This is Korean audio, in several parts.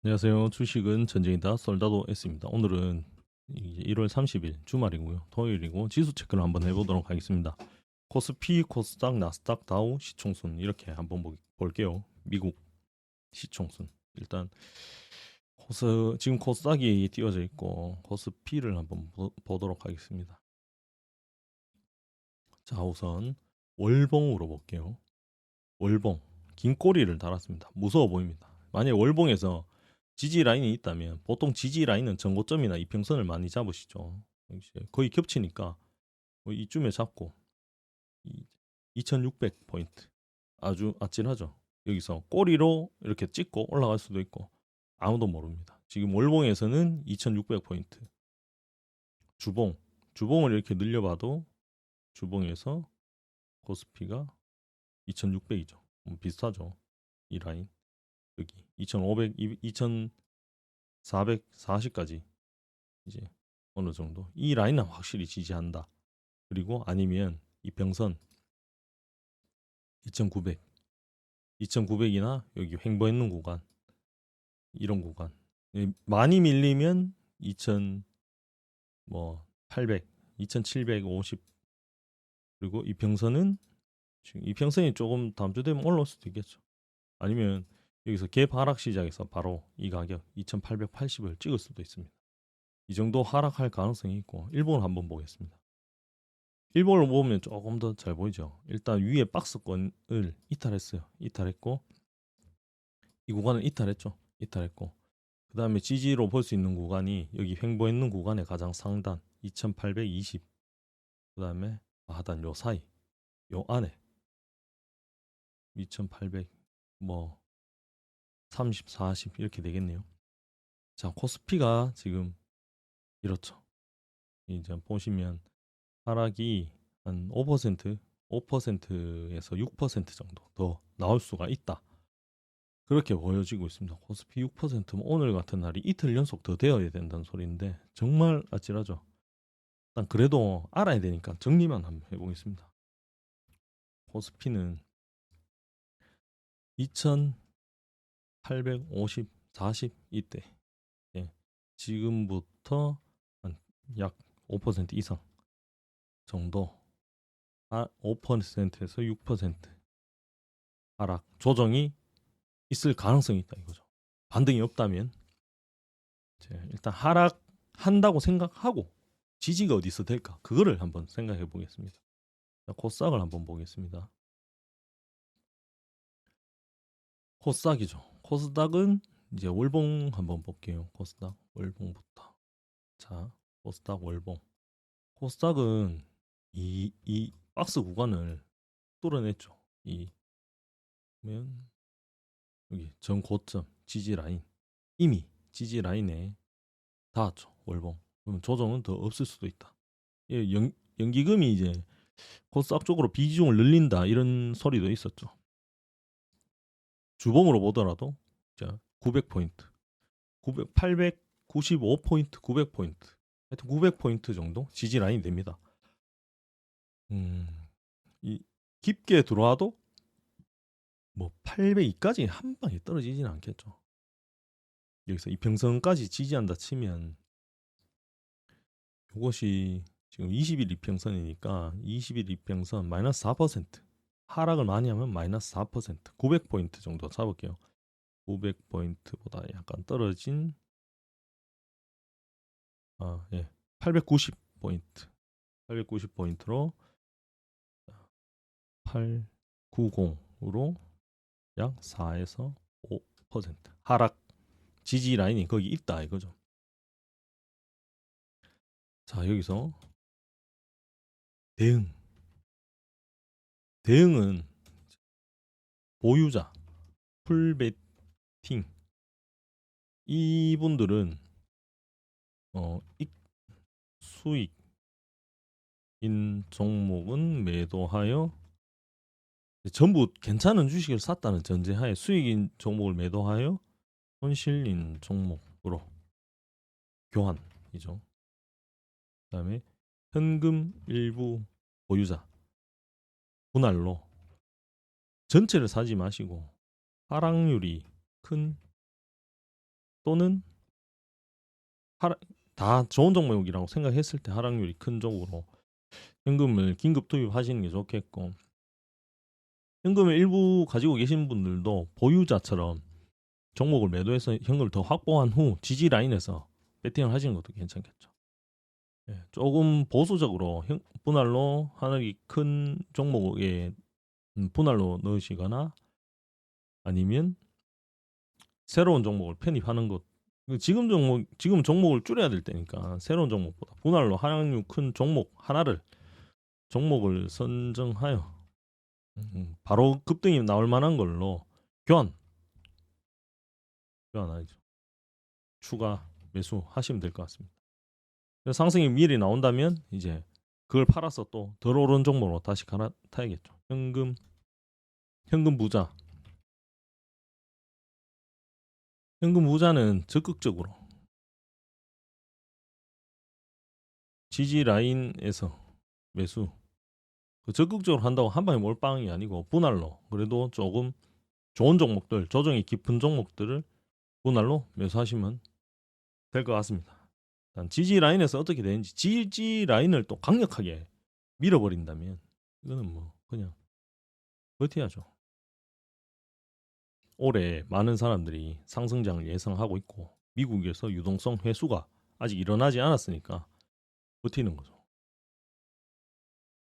안녕하세요. 주식은 전쟁이다. 솔다도 S입니다. 오늘은 이제 1월 30일 주말이고요. 토요일이고 지수 체크를 한번 해보도록 하겠습니다. 코스피, 코스닥, 나스닥, 다우, 시총순 이렇게 한번 볼게요. 미국 시총순. 일단 지금 코스닥이 띄워져 있고 코스피를 한번 보도록 하겠습니다. 자, 우선 월봉으로 볼게요. 월봉. 긴 꼬리를 달았습니다. 무서워 보입니다. 만약에 월봉에서 지지 라인이 있다면 보통 지지 라인은 전고점이나 이평선을 많이 잡으시죠. 거의 겹치니까 이쯤에 잡고 2600포인트 아주 아찔하죠. 여기서 꼬리로 이렇게 찍고 올라갈 수도 있고 아무도 모릅니다. 지금 월봉에서는 2600포인트 주봉을 이렇게 늘려봐도 주봉에서 코스피가 2600이죠. 비슷하죠. 이 라인 여기 2500, 2440까지 이제 어느 정도 이 라인은 확실히 지지한다. 그리고 아니면 이평선 2900, 2900이나 여기 횡보 있는 구간 이런 구간 많이 밀리면 2000 뭐 800, 2750 그리고 이평선은 지금 이평선이 조금 다음 주 되면 올라올 수도 있겠죠. 아니면 여기서 갭 하락 시작해서 바로 이 가격 2880을 찍을 수도 있습니다. 이 정도 하락할 가능성이 있고 일본 한번 보겠습니다. 일본을 보면 조금 더 잘 보이죠. 일단 위에 박스권을 이탈했어요. 이탈했고 이 구간을 이탈했죠. 이탈했고 그 다음에 지지로 볼 수 있는 구간이 여기 횡보했는 구간의 가장 상단 2820. 그 다음에 하단 요 사이 요 안에 2800 뭐 30, 40 이렇게 되겠네요. 자, 코스피가 지금 이렇죠. 이제 보시면 하락이 한 5%, 5%에서 6% 정도 더 나올 수가 있다. 그렇게 보여지고 있습니다. 코스피 6%면 오늘 같은 날이 이틀 연속 더 되어야 된다는 소리인데 정말 아찔하죠. 일단 그래도 알아야 되니까 정리만 한번 해보겠습니다. 코스피는 2850, 40 이때 지금부터 약 5% 이상 정도 5%에서 6% 하락 조정이 있을 가능성이 있다 이거죠. 반등이 없다면 일단 하락한다고 생각하고 지지가 어디서 될까 그거를 한번 생각해 보겠습니다. 코스닥을 한번 보겠습니다. 코스닥이죠. 코스닥은 이제 월봉 한번 볼게요. 코스닥 월봉부터. 자, 코스닥 월봉. 코스닥은 이 박스 구간을 뚫어냈죠. 면 여기 전 고점 지지 라인 이미 지지 라인에 닿았죠. 월봉. 그럼 조정은 더 없을 수도 있다. 예, 연기금이 이제 코스닥 쪽으로 비중을 늘린다 이런 소리도 있었죠. 주봉으로 보더라도 자 900포인트, 895포인트, 900포인트, 하여튼 900포인트 정도 지지 라인이 됩니다. 이 깊게 들어와도 뭐 802까지 한 방에 떨어지지는 않겠죠. 여기서 이평선까지 지지한다 치면 이것이 지금 20일 이평선이니까 20일 이평선 마이너스 4% 하락을 많이 하면 마이너스 4% 900포인트 정도 잡을게요. 900포인트보다 약간 떨어진 890포인트 890포인트로 890으로 약 4에서 5% 하락 지지 라인이 거기 있다 이거죠. 자, 여기서 대응은 보유자 풀베팅 이분들은 수익인 종목은 매도하여 전부 괜찮은 주식을 샀다는 전제하에 수익인 종목을 매도하여 손실인 종목으로 교환이죠. 그다음에 현금 일부 보유자 분할로 전체를 사지 마시고 하락률이 큰 또는 다 좋은 종목이라고 생각했을 때 하락률이 큰 쪽으로 현금을 긴급 투입하시는 게 좋겠고, 현금을 일부 가지고 계신 분들도 보유자처럼 종목을 매도해서 현금을 더 확보한 후 지지 라인에서 배팅을 하시는 것도 괜찮겠죠. 조금 보수적으로 분할로 하락이 큰 종목에 분할로 넣으시거나 아니면 새로운 종목을 편입하는 것. 지금 종목을 줄여야 될 때니까 새로운 종목보다 분할로 하락률 큰 종목을 선정하여 바로 급등이 나올 만한 걸로 교환하죠. 추가 매수하시면 될 것 같습니다. 상승이 미리 나온다면 이제 그걸 팔아서 또 덜 오른 종목으로 다시 갈아타야겠죠. 현금 부자는 적극적으로 지지 라인에서 매수, 적극적으로 한다고 한 방에 몰빵이 아니고 분할로, 그래도 조금 좋은 종목들, 조정이 깊은 종목들을 분할로 매수하시면 될 것 같습니다. 일단 지지 라인에서 어떻게 되는지, 지지 라인을 또 강력하게 밀어버린다면 이거는 뭐 그냥 버텨야죠. 올해 많은 사람들이 상승장을 예상하고 있고 미국에서 유동성 회수가 아직 일어나지 않았으니까 버티는 거죠.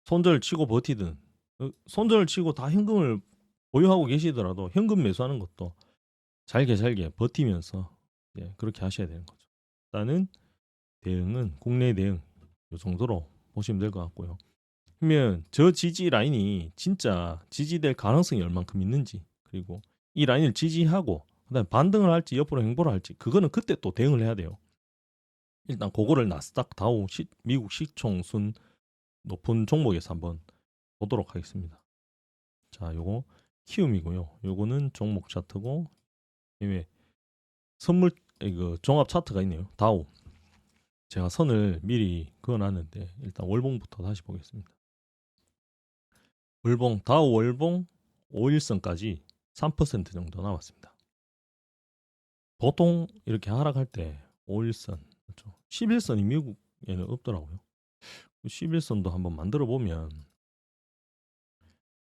손절 치고 버티든, 손절 치고 다 현금을 보유하고 계시더라도 현금 매수하는 것도 잘게 버티면서 그렇게 하셔야 되는 거죠. 일단은 대응은 국내 대응 이 정도로 보시면 될 것 같고요. 그러면 저 지지 라인이 진짜 지지될 가능성이 얼만큼 있는지, 그리고 이 라인을 지지하고 그다음에 반등을 할지 옆으로 행보를 할지, 그거는 그때 또 대응을 해야 돼요. 일단 그거를 나스닥 다우 미국 시총순 높은 종목에서 한번 보도록 하겠습니다. 자, 요거 키움이고요. 요거는 종목 차트고, 왜 선물 이거 종합 차트가 있네요. 다우. 제가 선을 미리 그어놨는데 일단 월봉부터 다시 보겠습니다. 다우 월봉 5일선까지 3% 정도 남았습니다. 보통 이렇게 하락할 때 5일선, 그렇죠? 11선이 미국에는 없더라고요. 11선도 한번 만들어 보면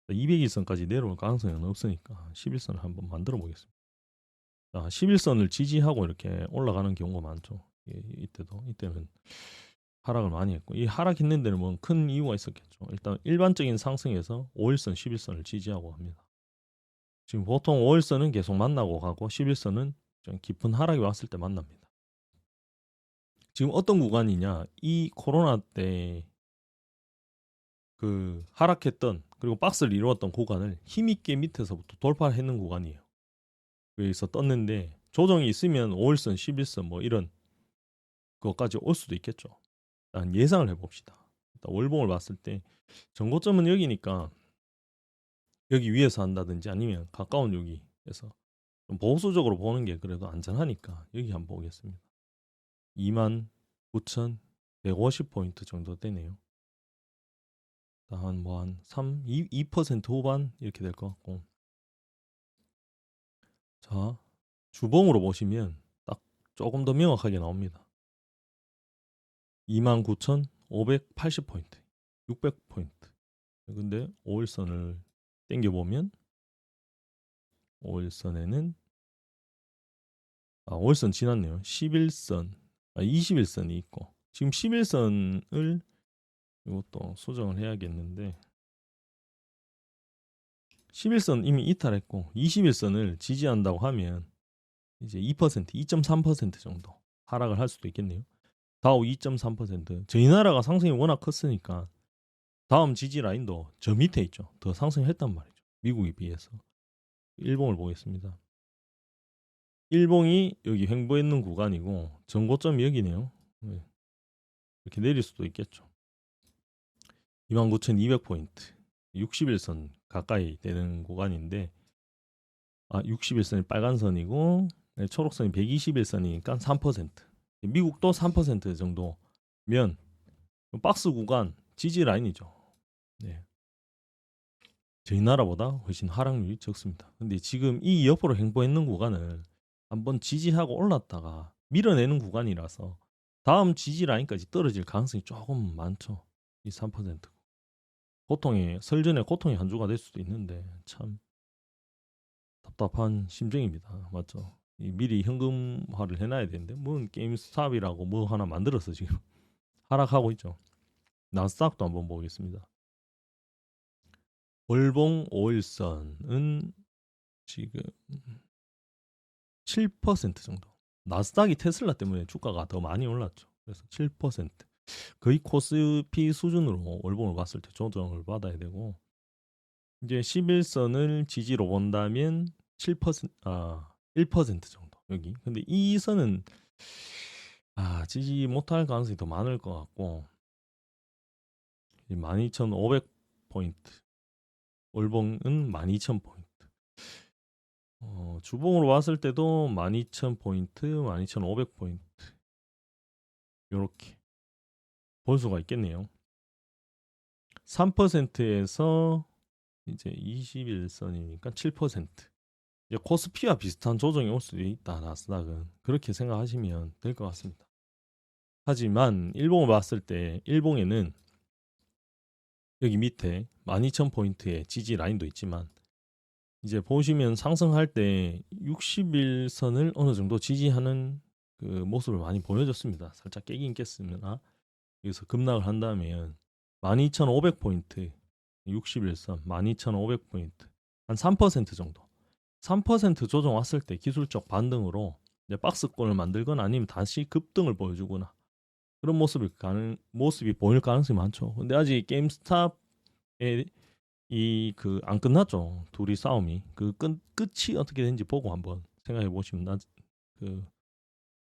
200일선까지 내려올 가능성은 없으니까 11선을 한번 만들어 보겠습니다. 자, 11선을 지지하고 이렇게 올라가는 경우가 많죠. 이때는 하락을 많이 했고, 이 하락했는 데는 뭐 큰 이유가 있었겠죠. 일단 일반적인 상승에서 5일선, 11선을 지지하고 합니다. 지금 보통 5일선은 계속 만나고 가고 11선은 좀 깊은 하락이 왔을 때 만납니다. 지금 어떤 구간이냐, 이 코로나 때 그 하락했던, 그리고 박스를 이루었던 구간을 힘있게 밑에서부터 돌파를 했는 구간이에요. 여기서 떴는데 조정이 있으면 5일선, 11선 뭐 이런 것까지 올 수도 있겠죠. 일단 예상을 해봅시다. 일단 월봉을 봤을 때 전고점은 여기니까 여기 위에서 한다든지 아니면 가까운 여기에서 좀 보수적으로 보는 게 그래도 안전하니까 여기 한번 보겠습니다. 29,150포인트 정도 되네요. 한 2% 후반 이렇게 될 것 같고, 자, 주봉으로 보시면 딱 조금 더 명확하게 나옵니다. 29,580포인트, 600포인트. 근데 5일선을 땡겨보면 5일선에는 5일선 지났네요. 11선, 21선이 있고, 지금 11선을 이것도 수정을 해야겠는데 11선 이미 이탈했고 21선을 지지한다고 하면 이제 2.3% 정도 하락을 할 수도 있겠네요. 다우 2.3%. 저희 나라가 상승이 워낙 컸으니까 다음 지지 라인도 저 밑에 있죠. 더 상승했단 말이죠. 미국에 비해서. 일봉을 보겠습니다. 일봉이 여기 횡보했는 구간이고 전고점이 여기네요. 이렇게 내릴 수도 있겠죠. 29,200포인트. 61선 가까이 되는 구간인데 61선이 빨간 선이고 초록선이 121선이니까 3%. 미국도 3% 정도면 박스 구간 지지 라인이죠. 네. 저희 나라보다 훨씬 하락률이 적습니다. 근데 지금 이 옆으로 횡보했는 구간을 한번 지지하고 올랐다가 밀어내는 구간이라서 다음 지지 라인까지 떨어질 가능성이 조금 많죠. 이 3%. 설전의 고통의 한 주가 될 수도 있는데 참 답답한 심정입니다. 맞죠? 미리 현금화를 해놔야 되는데 뭔 게임스탑이라고 뭐 하나 만들어서 지금 하락하고 있죠. 나스닥도 한번 보겠습니다. 월봉 5일선은 지금 7% 정도. 나스닥이 테슬라 때문에 주가가 더 많이 올랐죠. 그래서 7%. 거의 코스피 수준으로 월봉을 봤을 때 조정을 받아야 되고, 이제 11선을 지지로 본다면 1% 정도 여기. 근데 이 선은 지지 못할 가능성이 더 많을 것 같고, 12,500포인트, 월봉은 12,000포인트. 주봉으로 봤을 때도 12,000포인트, 12,500포인트 이렇게 볼 수가 있겠네요. 3%에서 이제 21선이니까 7%. 이제 코스피와 비슷한 조정이 올 수도 있다. 나스닥은 그렇게 생각하시면 될 것 같습니다. 하지만 일봉을 봤을 때 일봉에는 여기 밑에 12,000포인트의 지지 라인도 있지만, 이제 보시면 상승할 때 60일선을 어느 정도 지지하는 그 모습을 많이 보여줬습니다. 살짝 깨긴 깼으나 여기서 급락을 한다면 12,500포인트 60일선 12,500포인트 한 3% 정도, 3% 조정 왔을 때 기술적 반등으로 이제 박스권을 만들거나 아니면 다시 급등을 보여주거나 그런 모습이 보일 가능성이 많죠. 근데 아직 게임스탑의 안 끝났죠. 둘이 싸움이. 끝이 어떻게 되는지 보고 한번 생각해 보시면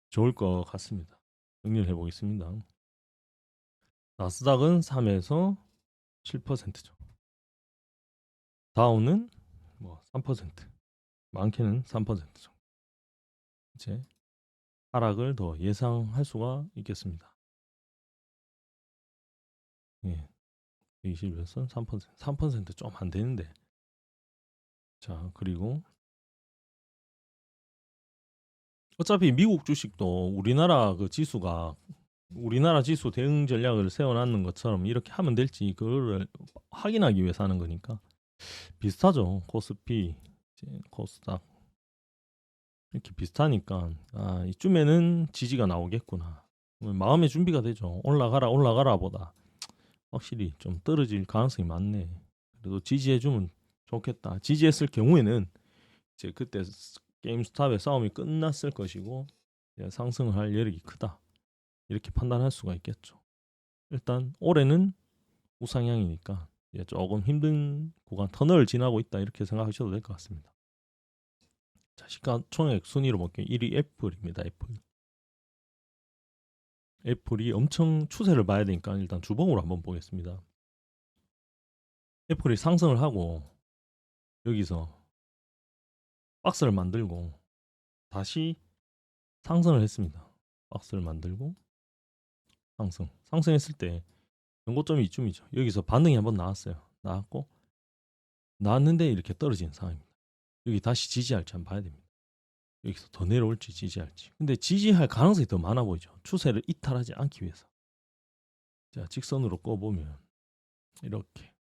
좋을 것 같습니다. 정리를 해 보겠습니다. 나스닥은 3에서 7%죠. 다우는 3%, 많게는 3% 정도. 이제 하락을 더 예상할 수가 있겠습니다. 예. 20에서 3%, 3% 좀 안 되는데. 자, 그리고 어차피 미국 주식도 우리나라 지수 대응 전략을 세워놨는 것처럼 이렇게 하면 될지 그거를 확인하기 위해서 하는 거니까 비슷하죠. 코스피, 코스닥 이렇게 비슷하니까 이쯤에는 지지가 나오겠구나. 마음의 준비가 되죠. 올라가라 보다 확실히 좀 떨어질 가능성이 많네. 그래도 지지해주면 좋겠다. 지지했을 경우에는 이제 그때 게임스탑의 싸움이 끝났을 것이고 상승을 할 여력이 크다. 이렇게 판단할 수가 있겠죠. 일단 올해는 우상향이니까 조금 힘든 구간 터널을 지나고 있다 이렇게 생각하셔도 될 것 같습니다. 자, 시가총액 순위로 볼게요. 1위 애플입니다. 애플이 엄청 추세를 봐야 되니까 일단 주봉으로 한번 보겠습니다. 애플이 상승을 하고 여기서 박스를 만들고 다시 상승을 했습니다. 박스를 만들고 상승했을 때 연고점이 이쯤이죠. 여기서 반등이 한번 나왔는데 이렇게 떨어진 상황입니다. 여기 다시 지지할지 한번 봐야 됩니다. 여기서 더 내려올지 지지할지. 근데 지지할 가능성이 더 많아 보이죠. 추세를 이탈하지 않기 위해서. 자, 직선으로 꺼보면 이렇게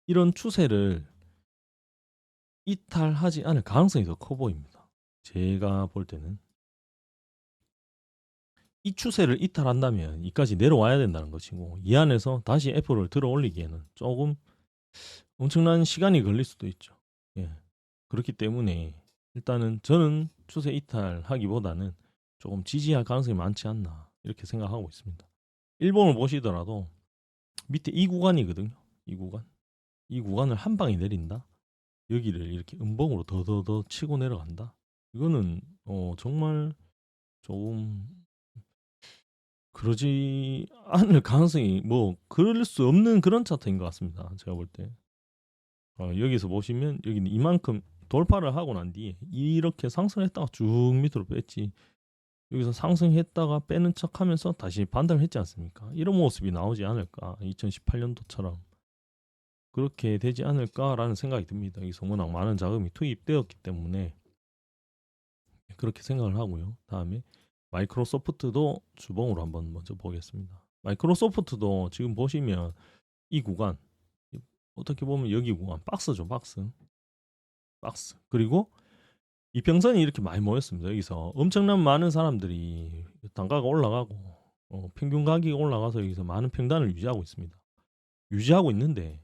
이런 추세를 이탈하지 않을 가능성이 더 커 보입니다. 제가 볼 때는 이 추세를 이탈한다면 이까지 내려와야 된다는 것이고, 이 안에서 다시 애플을 들어 올리기에는 조금 엄청난 시간이 걸릴 수도 있죠. 예. 그렇기 때문에 일단은 저는 추세 이탈하기보다는 조금 지지할 가능성이 많지 않나 이렇게 생각하고 있습니다. 일본을 보시더라도 밑에 이 구간이거든요. 이 구간을 한 방에 내린다. 여기를 이렇게 음봉으로 더 치고 내려간다. 이거는 정말 조금 그러지 않을 가능성이 그럴 수 없는 그런 차트인 것 같습니다. 제가 볼 때. 여기서 보시면 여기는 이만큼 돌파를 하고 난 뒤에 이렇게 상승했다가 쭉 밑으로 뺐지. 여기서 상승했다가 빼는 척하면서 다시 반등을 했지 않습니까? 이런 모습이 나오지 않을까? 2018년도처럼. 그렇게 되지 않을까라는 생각이 듭니다. 여기서 워낙 많은 자금이 투입되었기 때문에 그렇게 생각을 하고요. 다음에 마이크로소프트도 주봉으로 한번 먼저 보겠습니다. 마이크로소프트도 지금 보시면 이 구간, 어떻게 보면 여기 구간 박스죠. 박스. 그리고 이평선이 이렇게 많이 모였습니다. 여기서 엄청난 많은 사람들이 단가가 올라가고 평균 가격이 올라가서 여기서 많은 평단을 유지하고 있습니다. 유지하고 있는데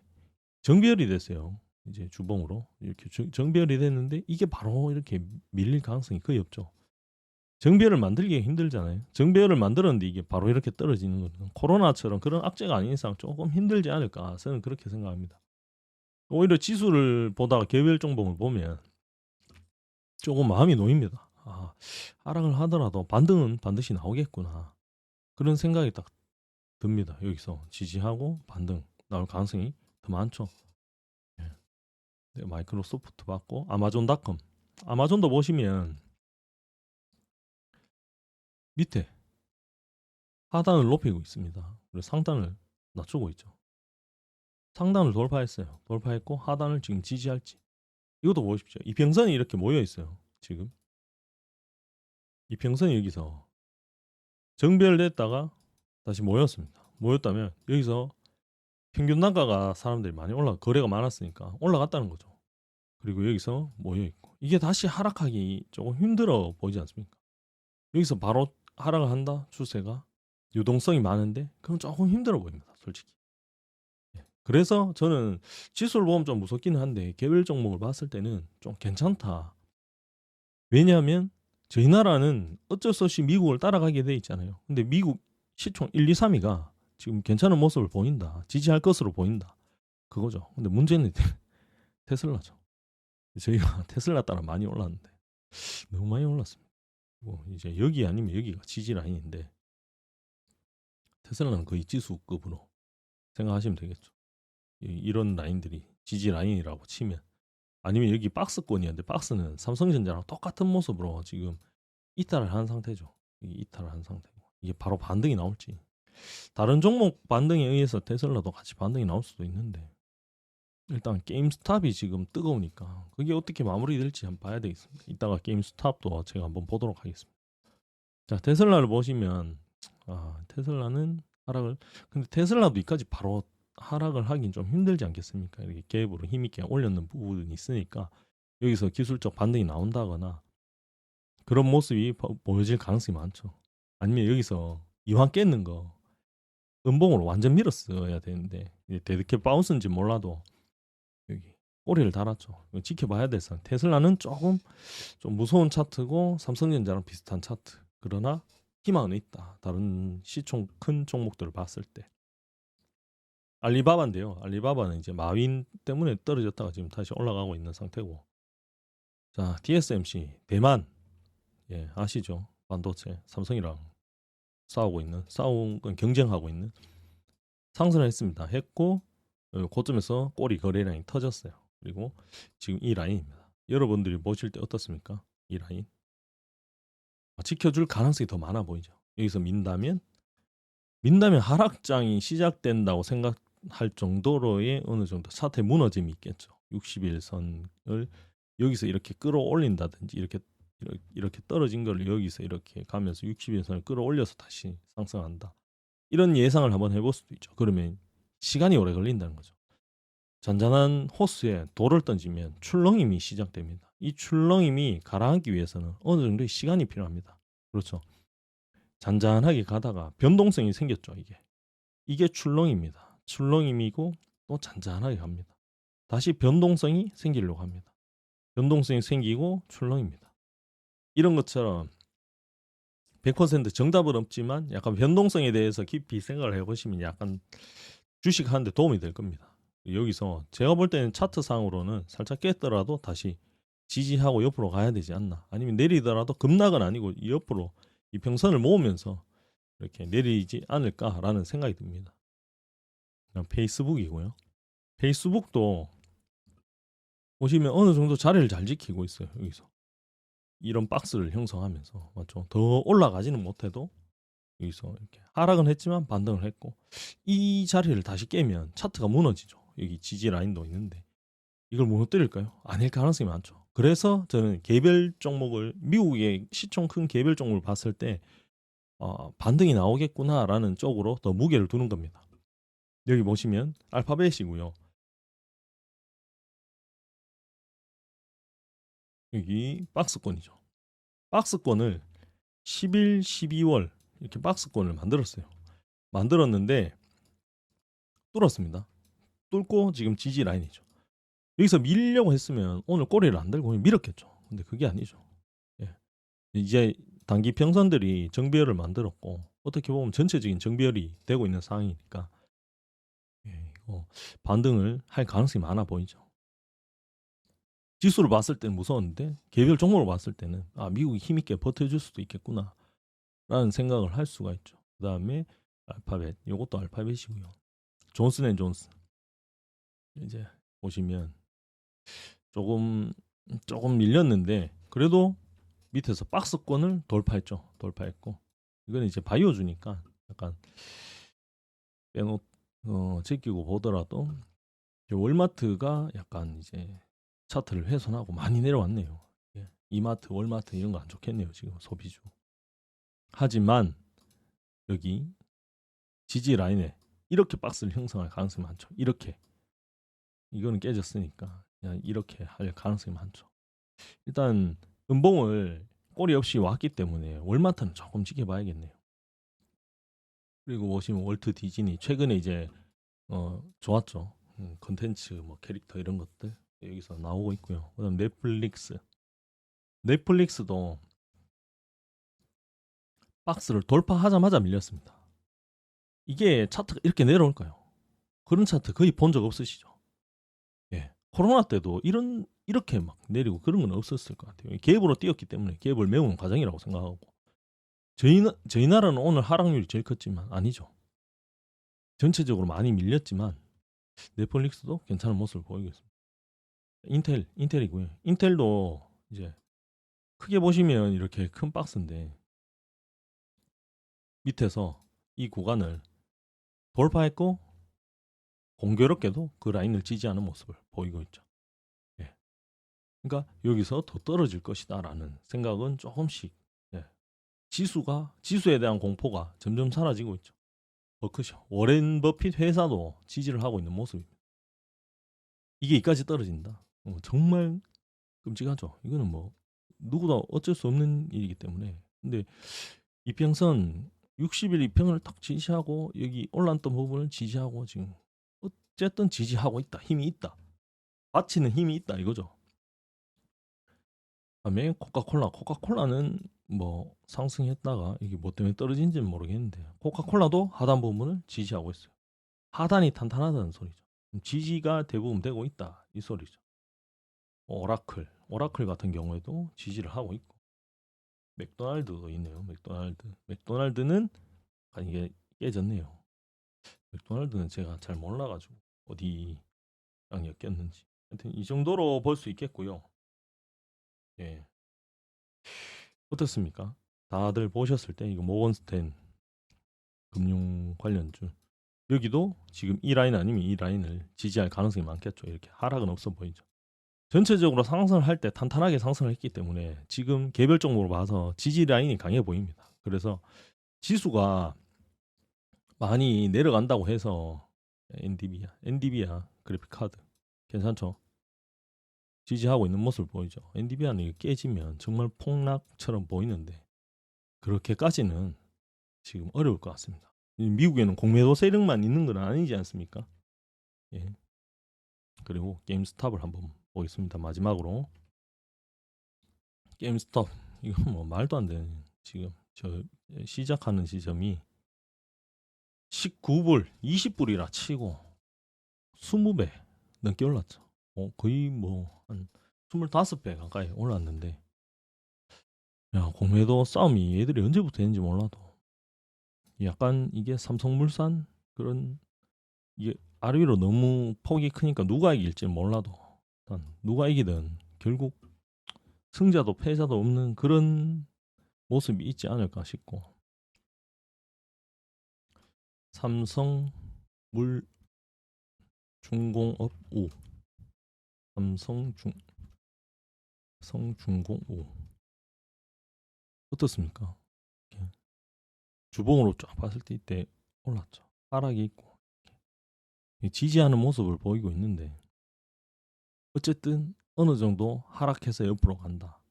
정비열이 됐어요. 이제 주봉으로 이렇게 정비열이 됐는데 이게 바로 이렇게 밀릴 가능성이 거의 없죠. 정비열을 만들기가 힘들잖아요. 정비열을 만들었는데 이게 바로 이렇게 떨어지는 거는 코로나처럼 그런 악재가 아닌 이상 조금 힘들지 않을까 저는 그렇게 생각합니다. 오히려 지수를 보다가 개별 종목을 보면 조금 마음이 놓입니다. 하락을 하더라도 반등은 반드시 나오겠구나. 그런 생각이 딱 듭니다. 여기서 지지하고 반등 나올 가능성이 더 많죠. 네, 마이크로소프트 받고 아마존닷컴. 아마존도 보시면 밑에 하단을 높이고 있습니다. 그리고 상단을 낮추고 있죠. 상단을 돌파했어요. 돌파했고 하단을 지금 지지할지. 이것도 보십시오. 이평선이 이렇게 모여 있어요. 지금 이평선이 여기서 정별됐다가 다시 모였습니다. 모였다면 여기서 평균 단가가 사람들이 많이 거래가 많았으니까 올라갔다는 거죠. 그리고 여기서 모여 있고 이게 다시 하락하기 조금 힘들어 보이지 않습니까? 여기서 바로 하락을 한다 추세가 유동성이 많은데 그건 조금 힘들어 보입니다. 솔직히. 그래서 저는 지수를 보면 좀 무섭기는 한데 개별 종목을 봤을 때는 좀 괜찮다. 왜냐하면 저희 나라는 어쩔 수 없이 미국을 따라가게 돼 있잖아요. 근데 미국 시총 1, 2, 3위가 지금 괜찮은 모습을 보인다. 지지할 것으로 보인다. 그거죠. 근데 문제는 테슬라죠. 저희가 테슬라 따라 많이 올랐는데 너무 많이 올랐습니다. 이제 여기 아니면 여기가 지지 라인인데 테슬라는 거의 지수급으로 생각하시면 되겠죠. 이런 라인들이 지지 라인이라고 치면 아니면 여기 박스권이었는데 박스는 삼성전자랑 똑같은 모습으로 지금 이탈을 한 상태죠. 이탈을 한 상태고 이게 바로 반등이 나올지 다른 종목 반등에 의해서 테슬라도 같이 반등이 나올 수도 있는데 일단 게임스탑이 지금 뜨거우니까 그게 어떻게 마무리될지 한번 봐야 되겠습니다. 이따가 게임스탑도 제가 한번 보도록 하겠습니다. 자, 테슬라를 보시면 테슬라는 하락을 근데 테슬라도 이까지 바로 하락을 하긴 좀 힘들지 않겠습니까? 이렇게 갭으로 힘있게 올렸는 부분이 있으니까 여기서 기술적 반등이 나온다거나 그런 모습이 보여질 가능성이 많죠. 아니면 여기서 이왕 깼는 거 음봉으로 완전 밀었어야 되는데 데드캣 바운스인지 몰라도 여기 꼬리를 달았죠. 지켜봐야 돼서 테슬라는 조금 좀 무서운 차트고 삼성전자랑 비슷한 차트. 그러나 희망은 있다. 다른 시총 큰 종목들을 봤을 때. 알리바바인데요. 알리바바는 이제 마윈 때문에 떨어졌다가 지금 다시 올라가고 있는 상태고. 자, TSMC 대만 아시죠? 반도체 삼성이랑 싸운 건 경쟁하고 있는 상승을 했습니다. 했고 고점에서 꼬리 거래량이 터졌어요. 그리고 지금 이 라인입니다. 여러분들이 보실 때 어떻습니까? 이 라인 지켜줄 가능성이 더 많아 보이죠. 여기서 민다면 하락장이 시작된다고 생각할 정도로의 어느 정도 차트의 무너짐이 있겠죠. 60일선을 여기서 이렇게 끌어올린다든지 이렇게 떨어진 걸 여기서 이렇게 가면서 60일선을 끌어올려서 다시 상승한다. 이런 예상을 한번 해볼 수도 있죠. 그러면 시간이 오래 걸린다는 거죠. 잔잔한 호스에 돌을 던지면 출렁임이 시작됩니다. 이 출렁임이 가라앉기 위해서는 어느 정도의 시간이 필요합니다. 그렇죠. 잔잔하게 가다가 변동성이 생겼죠. 이게 출렁입니다. 출렁임이고 또 잔잔하게 갑니다. 다시 변동성이 생기려고 합니다. 변동성이 생기고 출렁입니다. 이런 것처럼 100% 정답은 없지만 약간 변동성에 대해서 깊이 생각을 해보시면 약간 주식하는데 도움이 될 겁니다. 여기서 제가 볼 때는 차트상으로는 살짝 깼더라도 다시 지지하고 옆으로 가야 되지 않나. 아니면 내리더라도 급락은 아니고 옆으로 이 평선을 모으면서 이렇게 내리지 않을까라는 생각이 듭니다. 페이스북이고요. 페이스북도 보시면 어느 정도 자리를 잘 지키고 있어요. 여기서 이런 박스를 형성하면서 맞죠? 더 올라가지는 못해도 여기서 이렇게 하락은 했지만 반등을 했고 이 자리를 다시 깨면 차트가 무너지죠. 여기 지지 라인도 있는데 이걸 무너뜨릴까요? 아닐 가능성이 많죠. 그래서 저는 개별 종목을 미국의 시총 큰 개별 종목을 봤을 때 반등이 나오겠구나라는 쪽으로 더 무게를 두는 겁니다. 여기 보시면 알파벳이고요. 여기 박스권이죠. 박스권을 11, 12월 이렇게 박스권을 만들었어요. 만들었는데 뚫었습니다. 뚫고 지금 지지 라인이죠. 여기서 밀려고 했으면 오늘 꼬리를 안 들고 밀었겠죠. 근데 그게 아니죠. 예. 이제 단기 평선들이 정배열을 만들었고 어떻게 보면 전체적인 정배열이 되고 있는 상황이니까 반등을 할 가능성이 많아 보이죠. 지수를 봤을 때는 무서웠는데 개별 종목으로 봤을 때는 미국이 힘있게 버텨줄 수도 있겠구나 라는 생각을 할 수가 있죠. 그 다음에 알파벳, 이것도 알파벳이고요. 존슨앤존슨 이제 보시면 조금 밀렸는데 그래도 밑에서 박스권을 돌파했고 이건 이제 바이오주니까 약간 제끼고 보더라도 월마트가 약간 이제 차트를 훼손하고 많이 내려왔네요. 이마트, 월마트 이런 거 안 좋겠네요. 지금 소비주. 하지만 여기 지지 라인에 이렇게 박스를 형성할 가능성이 많죠. 이렇게 이거는 깨졌으니까 그냥 이렇게 할 가능성이 많죠. 일단 음봉을 꼬리 없이 왔기 때문에 월마트는 조금 지켜봐야겠네요. 그리고 보시면 월트 디즈니 최근에 이제 좋았죠. 컨텐츠 뭐 캐릭터 이런 것들 여기서 나오고 있고요. 그다음 넷플릭스도 박스를 돌파하자마자 밀렸습니다. 이게 차트가 이렇게 내려올까요? 그런 차트 거의 본 적 없으시죠? 예. 코로나 때도 이렇게 막 내리고 그런 건 없었을 것 같아요. 갭으로 뛰었기 때문에 갭을 메우는 과정이라고 생각하고 저희 나라는 오늘 하락률이 제일 컸지만 아니죠. 전체적으로 많이 밀렸지만 넷플릭스도 괜찮은 모습을 보이고 있습니다. 인텔이고요. 인텔도 이제 크게 보시면 이렇게 큰 박스인데 밑에서 이 구간을 돌파했고 공교롭게도 그 라인을 지지하는 모습을 보이고 있죠. 예. 그러니까 여기서 더 떨어질 것이다라는 생각은 조금씩 지수에 대한 공포가 점점 사라지고 있죠. 버크셔, 워렌 버핏 회사도 지지를 하고 있는 모습입니다. 이게 이까지 떨어진다. 정말 끔찍하죠. 이거는 뭐 누구도 어쩔 수 없는 일이기 때문에. 근데 이평선 60일 이평을 딱 지지하고 여기 올랐던 부분을 지지하고 지금 어쨌든 지지하고 있다. 힘이 있다. 받치는 힘이 있다 이거죠. 그다음에 코카콜라는 뭐 상승했다가 이게 뭐 때문에 떨어진지는 모르겠는데 코카콜라도 하단 부분을 지지하고 있어요. 하단이 탄탄하다는 소리죠. 지지가 대부분 되고 있다 이 소리죠. 오라클 같은 경우에도 지지를 하고 있고 맥도날드도 있네요. 맥도날드는 이게 깨졌네요. 맥도날드는 제가 잘 몰라가지고 어디랑 엮였는지 하여튼 이 정도로 볼 수 있겠고요. 예. 어떻습니까? 다들 보셨을 때 이거 모건스탠 금융 관련주 여기도 지금 이 라인 아니면 이 라인을 지지할 가능성이 많겠죠. 이렇게 하락은 없어 보이죠. 전체적으로 상승을 할 때 탄탄하게 상승을 했기 때문에 지금 개별 종목으로 봐서 지지 라인이 강해 보입니다. 그래서 지수가 많이 내려간다고 해서 엔디비아 그래픽 카드 괜찮죠? 지지하고 있는 모습을 보이죠. 엔디비아는 깨지면 정말 폭락처럼 보이는데 그렇게까지는 지금 어려울 것 같습니다. 미국에는 공매도 세력만 있는 건 아니지 않습니까? 예. 그리고 게임스탑을 한번 보겠습니다. 마지막으로 게임스탑 이거 뭐 말도 안 되는 지금 저 시작하는 지점이 19불, 20불이라 치고 20배 넘게 올랐죠. 거의 뭐 한 25배 가까이 올랐는데 야 공매도 싸움이 얘들이 언제부터 했는지 몰라도 약간 이게 삼성물산 그런 이게 아래위로 너무 폭이 크니까 누가 이길지 몰라도 일단 누가 이기든 결국 승자도 패자도 없는 그런 모습이 있지 않을까 싶고 삼성물 중공업 5, 성중공 5 어떻습니까? 주봉으로 쫙 봤을 때 이때 올랐죠. 하락이 있고 지지하는 모습을 보이고 있는데 어쨌든 어느 정도 하락해서 옆으로 간다.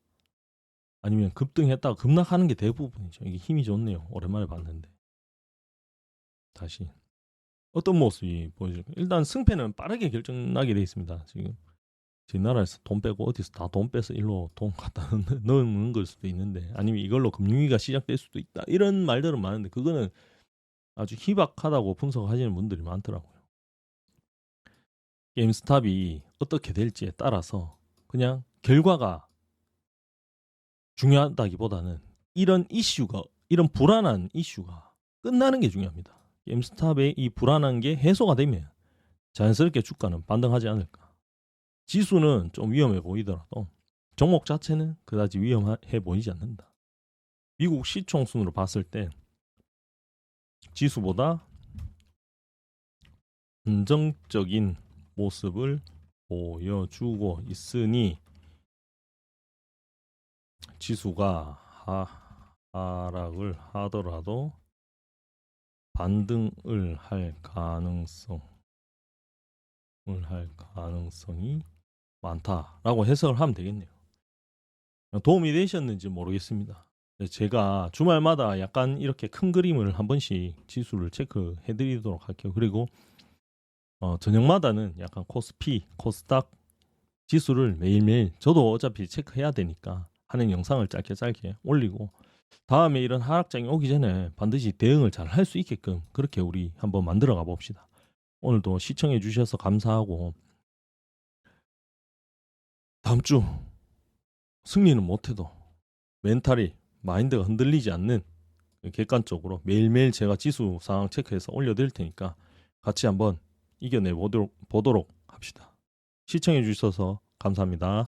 아니면 급등했다가 급락하는 게 대부분이죠. 이게 힘이 좋네요. 오랜만에 봤는데 다시 어떤 모습이 보여질까? 일단 승패는 빠르게 결정나게 돼 있습니다. 지금 제 나라에서 돈 빼고 어디서 다 돈 빼서 일로 돈 갖다 넣는 걸 수도 있는데 아니면 이걸로 금융위기가 시작될 수도 있다. 이런 말들은 많은데 그거는 아주 희박하다고 분석하시는 분들이 많더라고요. 게임스탑이 어떻게 될지에 따라서 그냥 결과가 중요하다기보다는 이런 불안한 이슈가 끝나는 게 중요합니다. 게임스탑의 이 불안한 게 해소가 되면 자연스럽게 주가는 반등하지 않을까. 지수는 좀 위험해 보이더라도 종목 자체는 그다지 위험해 보이지 않는다. 미국 시총순으로 봤을 때 지수보다 안정적인 모습을 보여주고 있으니 지수가 하락을 하더라도 반등을 할 가능성이 많다라고 해석을 하면 되겠네요. 도움이 되셨는지 모르겠습니다. 제가 주말마다 약간 이렇게 큰 그림을 한 번씩 지수를 체크해 드리도록 할게요. 그리고 저녁마다는 약간 코스피, 코스닥 지수를 매일매일 저도 어차피 체크해야 되니까 하는 영상을 짧게 올리고 다음에 이런 하락장이 오기 전에 반드시 대응을 잘 할 수 있게끔 그렇게 우리 한번 만들어 가 봅시다. 오늘도 시청해 주셔서 감사하고 다음 주 승리는 못해도 멘탈이 마인드가 흔들리지 않는 객관적으로 매일매일 제가 지수 상황 체크해서 올려드릴 테니까 같이 한번 이겨내 보도록 합시다. 시청해 주셔서 감사합니다.